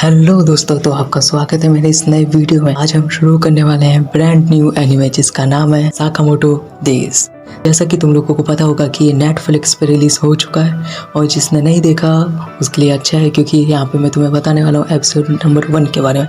Hello दोस्तों, तो आपका स्वागत है मेरे इस नए वीडियो में। आज हम शुरू करने वाले हैं ब्रांड न्यू एनिमे जिसका नाम है साकामोटो डेज। जैसा कि तुम लोगों को पता होगा कि ये नेटफ्लिक्स पे रिलीज हो चुका है और जिसने नहीं देखा उसके लिए अच्छा है, क्योंकि यहाँ पे मैं तुम्हें बताने वाला हूँ एपिसोड नंबर 1 के बारे में।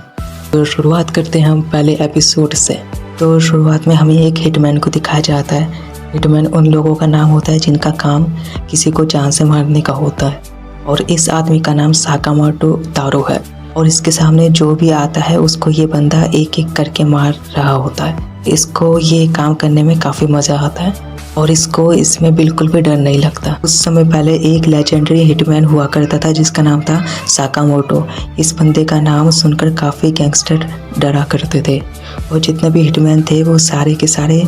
तो शुरुआत करते हैं हम पहले एपिसोड से। तो शुरुआत में हमें एक हिटमैन को दिखाया जाता है। हिटमैन उन लोगों का नाम होता है जिनका काम किसी को जान से मारने का होता है, और इस आदमी का नाम साकामोटो तारो है। और इसके सामने जो भी आता है उसको ये बंदा एक एक करके मार रहा होता है। इसको ये काम करने में काफ़ी मज़ा आता है और इसको इसमें बिल्कुल भी डर नहीं लगता। उस समय पहले एक लेजेंडरी हिटमैन हुआ करता था जिसका नाम था साकामोटो। इस बंदे का नाम सुनकर काफ़ी गैंगस्टर डरा करते थे और जितने भी हिटमैन थे वो सारे के सारे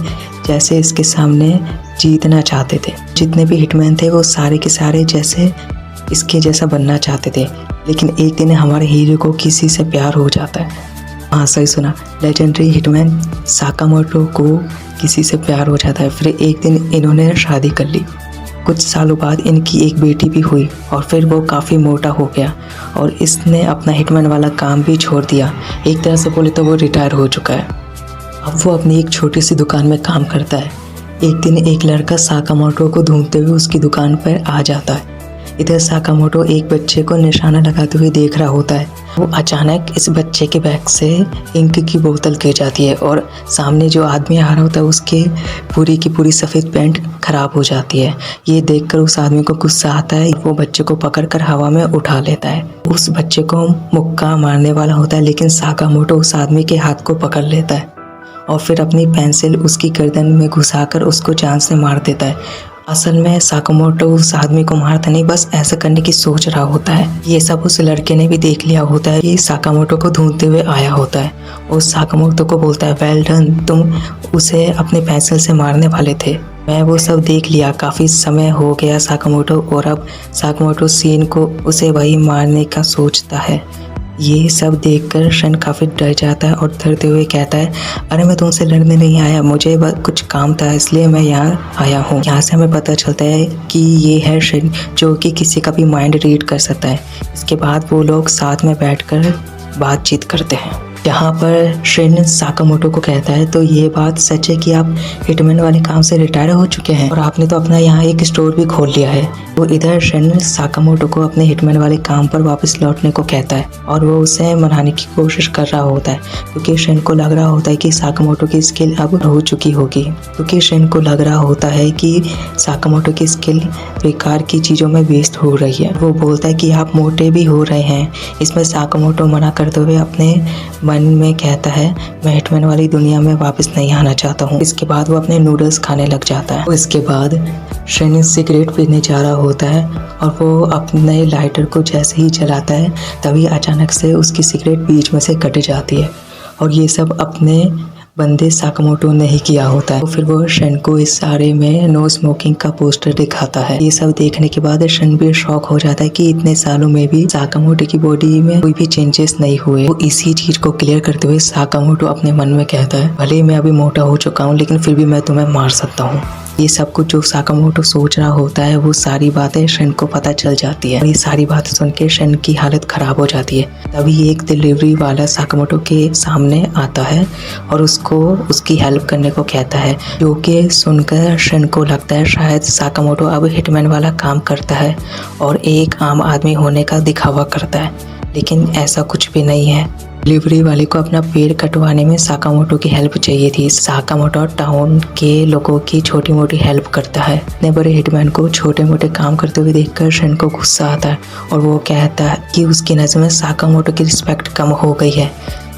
जैसे इसके सामने जीतना चाहते थे। जितने भी हिटमैन थे वो सारे के सारे जैसे इसके जैसा बनना चाहते थे। लेकिन एक दिन हमारे हीरो को किसी से प्यार हो जाता है। हाँ, सही सुना, लेजेंडरी हिटमैन साकामोटो को किसी से प्यार हो जाता है। फिर एक दिन इन्होंने शादी कर ली। कुछ सालों बाद इनकी एक बेटी भी हुई और फिर वो काफ़ी मोटा हो गया और इसने अपना हिटमैन वाला काम भी छोड़ दिया। एक तरह से बोले तो वो रिटायर हो चुका है। अब वो अपनी एक छोटी सी दुकान में काम करता है। एक दिन एक लड़का साकामोटो को ढूंढते हुए उसकी दुकान पर आ जाता है। इधर साकामोटो एक बच्चे को निशाना लगाते हुए देख रहा होता है। वो अचानक इस बच्चे के बैग से इंक की बोतल गिर जाती है और सामने जो आदमी आ रहा होता है उसके पूरी की पूरी सफ़ेद पैंट खराब हो जाती है। ये देखकर उस आदमी को गुस्सा आता है। वो बच्चे को पकड़कर हवा में उठा लेता है। उस बच्चे को मुक्का मारने वाला होता है, लेकिन साकामोटो उस आदमी के हाथ को पकड़ लेता है और फिर अपनी पेंसिल उसकी गर्दन में घुसाकर उसको जान से मार देता है। असल में साकामोटो उस आदमी को मारता नहीं, बस ऐसा करने की सोच रहा होता है। ये सब उस लड़के ने भी देख लिया होता है। ये साकामोटो को ढूंढते हुए आया होता है और साकामोटो को बोलता है, वेल डन, तुम उसे अपने पेंसिल से मारने वाले थे। मैं वो सब देख लिया, काफ़ी समय हो गया साकामोटो। और अब साकामोटो सीन को उसे वही मारने का सोचता है। ये सब देखकर शन काफ़ी डर जाता है और डरते हुए कहता है, अरे मैं तुमसे लड़ने नहीं आया, मुझे बस कुछ काम था इसलिए मैं यहाँ आया हूँ। यहाँ से हमें पता चलता है कि ये है शन जो कि किसी का भी माइंड रीड कर सकता है। इसके बाद वो लोग साथ में बैठकर बातचीत करते हैं। यहाँ पर शिन साकामोटो को कहता है, तो ये बात सच है कि आप हिटमैन वाले काम से रिटायर हो चुके हैं और आपने तो अपना यहाँ एक स्टोर भी खोल लिया है। तो इधर शिन साकामोटो को अपने हिटमैन वाले काम पर वापस लौटने को कहता है और वो उसे मनाने की कोशिश कर रहा होता है, क्योंकि शिन को लग रहा होता है कि साकामोटो की स्किल अब हो चुकी होगी। क्योंकि शिन को लग रहा होता है कि साकामोटो की स्किल बेकार की चीज़ों में वेस्ट हो रही है। वो बोलता है कि आप मोटे भी हो रहे हैं। इसमें साकामोटो मना करते हुए अपने मन में कहता है, मैं हिटमैन वाली दुनिया में वापस नहीं आना चाहता हूँ। इसके बाद वो अपने नूडल्स खाने लग जाता है। इसके बाद शिन सिगरेट पीने जा रहा होता है और वो अपने लाइटर को जैसे ही जलाता है तभी अचानक से उसकी सिगरेट बीच में से कट जाती है और ये सब अपने बंदे साकामोटो ने ही किया होता है। तो फिर वो शन को इस सारे में नो स्मोकिंग का पोस्टर दिखाता है। ये सब देखने के बाद शन भी शॉक हो जाता है कि इतने सालों में भी साकामोटो की बॉडी में कोई भी चेंजेस नहीं हुए। तो इसी चीज को क्लियर करते हुए साकामोटो अपने मन में कहता है, भले मैं अभी मोटा हो चुका हूँ लेकिन फिर भी मैं तुम्हें मार सकता हूँ। ये सब कुछ जो साकामोटो सोच रहा होता है वो सारी बातें शन को पता चल जाती है और ये सारी बातें सुन के शन की हालत खराब हो जाती है। तभी एक डिलीवरी वाला साकामोटो के सामने आता है और उसको उसकी हेल्प करने को कहता है, जो कि सुनकर शन को लगता है शायद साकामोटो अब हिटमैन वाला काम करता है और एक आम आदमी होने का दिखावा करता है, लेकिन ऐसा कुछ भी नहीं है। डिलीवरी वाले को अपना पेड़ कटवाने में साकामोटो की हेल्प चाहिए थी। साकामोटो टाउन के लोगों की छोटी मोटी हेल्प करता है। इतने बड़े हिटमैन को छोटे मोटे काम करते हुए देखकर शन को गुस्सा आता है और वो कहता है कि उसकी नज़र में साकामोटो की रिस्पेक्ट कम हो गई है।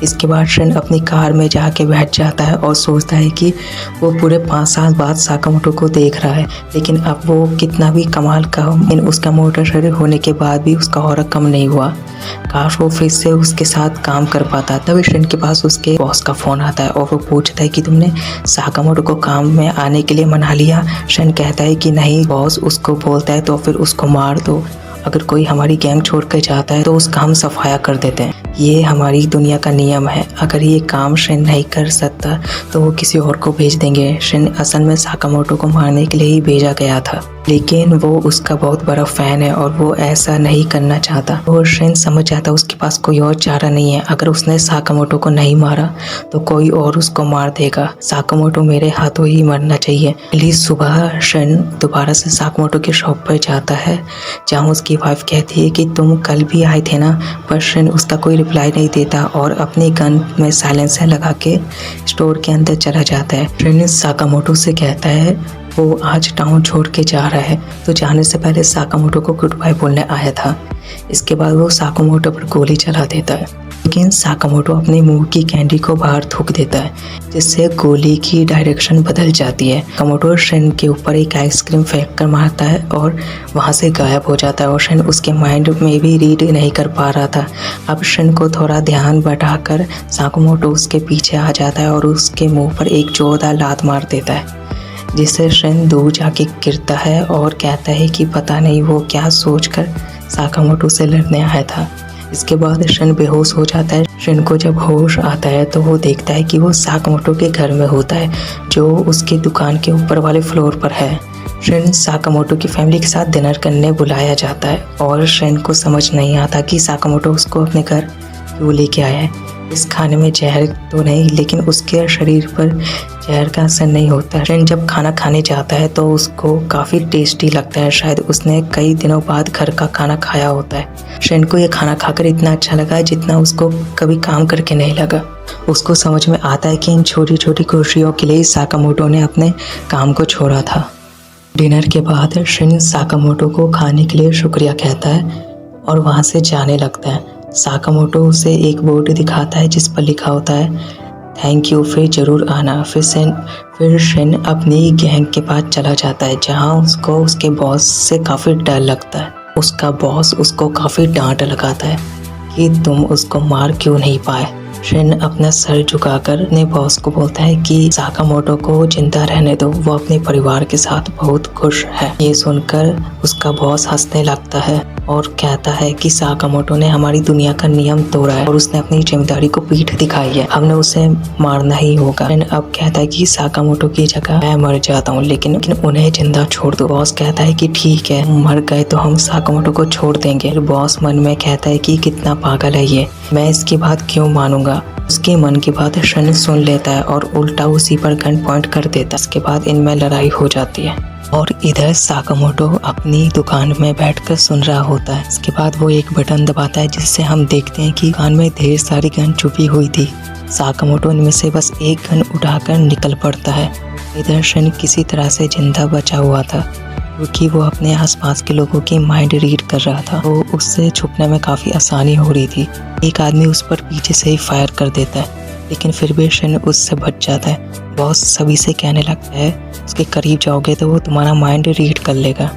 इसके बाद शन अपनी कार में जाके बैठ जाता है और सोचता है कि वो पूरे 5 साल बाद साकामोटो को देख रहा है, लेकिन अब वो कितना भी कमाल का उसका मोटा शरीर होने के बाद भी उसका ऑरा कम नहीं हुआ। काश वो फिर से उसके साथ काम कर पाता। तभी शन के पास उसके बॉस का फ़ोन आता है और वो पूछता है कि तुमने साकामोटो को काम में आने के लिए मना लिया। शन कहता है कि नहीं बॉस, उसको बोलता है तो फिर उसको मार दो। अगर कोई हमारी गैंग छोड़ कर जाता है तो उसका हम सफाया कर देते हैं। ये हमारी दुनिया का नियम है। अगर ये काम शिन नहीं कर सकता तो वो किसी और को भेज देंगे। शिन असल में साकामोटो को मारने के लिए ही भेजा गया था। लेकिन वो उसका बहुत बड़ा फैन है और वो ऐसा नहीं करना चाहता। और शिन समझ जाता उसके पास कोई और चारा नहीं है। अगर उसने साकामोटो को नहीं मारा तो कोई और उसको मार देगा। साकामोटो मेरे हाथों ही मरना चाहिए। अगली सुबह शिन दोबारा से साकामोटो की शॉप पर जाता है जहाँ उसकी वाइफ कहती है कि तुम कल भी आए थे ना, पर शिन उसका कोई रिप्लाई नहीं देता और अपनी गन में साइलेंसर लगा के स्टोर के अंदर चला जाता है। शिन साकामोटो से कहता है वो आज टाउन छोड़ के जा रहा है, तो जाने से पहले साकामोटो को गुड बाय बोलने आया था। इसके बाद वो साकामोटो पर गोली चला देता है, लेकिन साकामोटो अपने मुंह की कैंडी को बाहर थूक देता है जिससे गोली की डायरेक्शन बदल जाती है। साकामोटो शिन के ऊपर एक आइसक्रीम फेंक कर मारता है और वहाँ से गायब हो जाता है और शिन उसके माइंड में भी रीड नहीं कर पा रहा था। अब शिन को थोड़ा ध्यान बढ़ाकर साकामोटो उसके पीछे आ जाता है और उसके मुँह पर एक जोरदार लात मार देता है जिससे शिन दूर जाके गिरता है और कहता है कि पता नहीं वो क्या सोचकर साकामोटो से लड़ने आया था। इसके बाद शिन बेहोश हो जाता है। शिन को जब होश आता है तो वो देखता है कि वो साकामोटो के घर में होता है जो उसकी दुकान के ऊपर वाले फ्लोर पर है। शिन साकामोटो की फैमिली के साथ डिनर करने बुलाया जाता है और शिन को समझ नहीं आता कि साकामोटो उसको अपने घर क्यों लेके आया है। इस खाने में जहर तो नहीं, लेकिन उसके शरीर पर जहर का असर नहीं होता। शिन जब खाना खाने जाता है तो उसको काफ़ी टेस्टी लगता है। शायद उसने कई दिनों बाद घर का खाना खाया होता है। शिन को ये खाना खाकर इतना अच्छा लगा जितना उसको कभी काम करके नहीं लगा। उसको समझ में आता है कि इन छोटी छोटी खुशियों के लिए साकामोटो ने अपने काम को छोड़ा था। डिनर के बाद शिन साकामोटो को खाने के लिए शुक्रिया कहता है और वहाँ से जाने लगता है। साकामोटो उसे एक बोर्ड दिखाता है जिस पर लिखा होता है थैंक यू, फिर ज़रूर आना। फिर शिन अपनी गैंग के पास चला जाता है जहाँ उसको उसके बॉस से काफ़ी डर लगता है। उसका बॉस उसको काफ़ी डांट लगाता है कि तुम उसको मार क्यों नहीं पाए। शिन अपना सर झुकाकर अपने बॉस को बोलता है कि साकामोटो को जिंदा रहने दो, वो अपने परिवार के साथ बहुत खुश है। ये सुनकर उसका बॉस हंसने लगता है और कहता है कि साकामोटो ने हमारी दुनिया का नियम तोड़ा है और उसने अपनी जिम्मेदारी को पीठ दिखाई है, हमने उसे मारना ही होगा। शिन अब कहता है कि साकामोटो की जगह मैं मर जाता हूँ, लेकिन उन्हें जिंदा छोड़ दो। बॉस कहता है कि ठीक है, मर गए तो हम साकामोटो को छोड़ देंगे। बॉस मन में कहता है कि कितना पागल है ये, मैं इसकी बात क्यों मानूंगा। उसके मन की बात शिन सुन लेता है और उल्टा उसी पर गन पॉइंट कर देता है। इसके बाद इनमें लड़ाई हो जाती है और इधर साकामोटो अपनी दुकान में बैठकर सुन रहा होता है। इसके बाद वो एक बटन दबाता है जिससे हम देखते हैं कि दुकान में ढेर सारी गन छुपी हुई थी। साकामोटो इनमें से बस एक गन उठाकर निकल पड़ता है। इधर शिन किसी तरह से जिंदा बचा हुआ था क्योंकि वो अपने आसपास के लोगों की माइंड रीड कर रहा था। तो उससे छुपने में काफ़ी आसानी हो रही थी। एक आदमी उस पर पीछे से ही फायर कर देता है, लेकिन फिर भी शिन उससे बच जाता है। बॉस सभी से कहने लगता है उसके करीब जाओगे तो वो तुम्हारा माइंड रीड कर लेगा,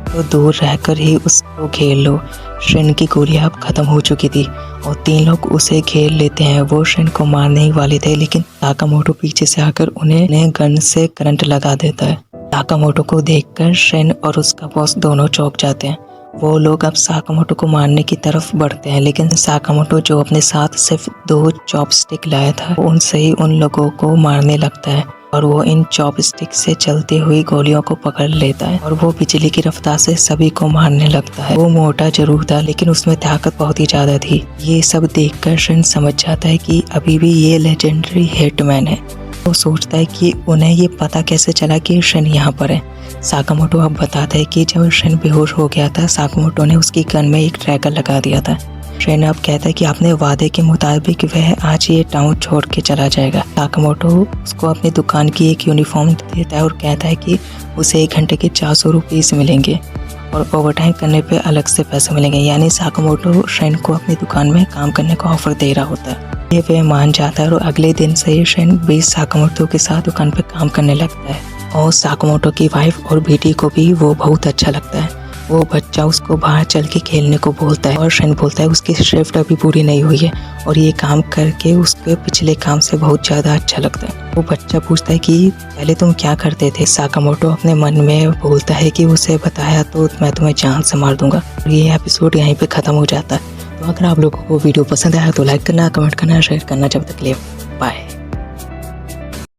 तो दूर रहकर ही उसको घेर लो। शिन की गोलियां अब खत्म हो चुकी थी और 3 लोग उसे घेर लेते हैं। वो शिन को मारने ही वाले थे, लेकिन साकामोटो पीछे से आकर उन्हें गन से करंट लगा देता है। साकामोटो को देखकर शिन और उसका बॉस दोनों चौंक जाते हैं। वो लोग अब साकामोटो को मारने की तरफ बढ़ते हैं, लेकिन साकामोटो जो अपने साथ सिर्फ 2 चॉपस्टिक लाया था उनसे ही उन लोगों को मारने लगता है और वो इन चॉपस्टिक से चलती हुई गोलियों को पकड़ लेता है और वो बिजली की रफ्तार से सभी को मारने लगता है। वो मोटा जरूर था, लेकिन उसमें ताकत बहुत ही ज्यादा थी। ये सब देखकर शिन समझ जाता है कि अभी भी ये लेजेंडरी हिटमैन है। वो सोचता है कि उन्हें ये पता कैसे चला कि शिन यहाँ पर है। साकामोटो अब बताता है कि जब शिन बेहोश हो गया था, साकामोटो ने उसकी गन में एक ट्रैकर लगा दिया था। शिन अब कहता है कि अपने वादे के मुताबिक वह आज ये टाउन छोड़ के चला जाएगा। साकामोटो उसको अपनी दुकान की एक यूनिफॉर्म देता है और कहता है कि उसे 1 घंटे के 400 रुपीज़ मिलेंगे और ओवरटाइम करने पे अलग से पैसे मिलेंगे। यानी साकामोटो शिन को अपनी दुकान में काम करने का ऑफर दे रहा होता है। ये वह मान जाता है और अगले दिन से ही शिन भी साकामोटो के साथ दुकान पे काम करने लगता है और साकामोटो की वाइफ और बेटी को भी वो बहुत अच्छा लगता है। वो बच्चा उसको बाहर चल के खेलने को बोलता है और शिन बोलता है उसकी शिफ्ट अभी पूरी नहीं हुई है और ये काम करके उसके पिछले काम से बहुत ज़्यादा अच्छा लगता है। वो बच्चा पूछता है कि पहले तुम क्या करते थे। साकामोटो अपने मन में बोलता है कि उसे बताया तो मैं तुम्हें जान से मार दूंगा। और ये एपिसोड यहीं पे ख़त्म हो जाता है। तो अगर आप लोगों को वीडियो पसंद आया तो लाइक करना, कमेंट करना, शेयर करना। जब तक के लिए बाय।